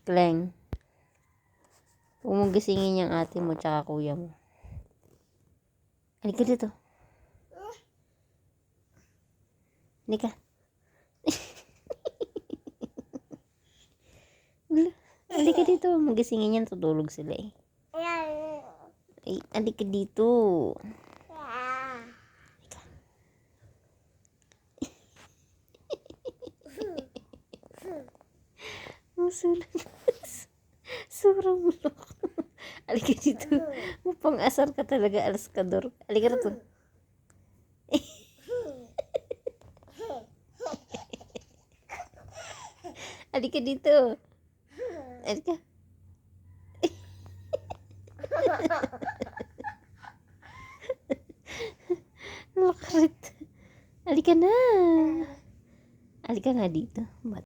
Kleng. Huwag mong gisingin yung ate mo tsaka kuya mo. Halika dito. Halika. Halika dito. Magisingin yan. Tutulog sila eh. Ay, halika dito. Halika. Masulat. Surang bulok. Halika dito. Mapang-asar ka talaga, alaskador. Halika dito. Halika dito. Halika. Lakarit. Halika na. Halika nga dito.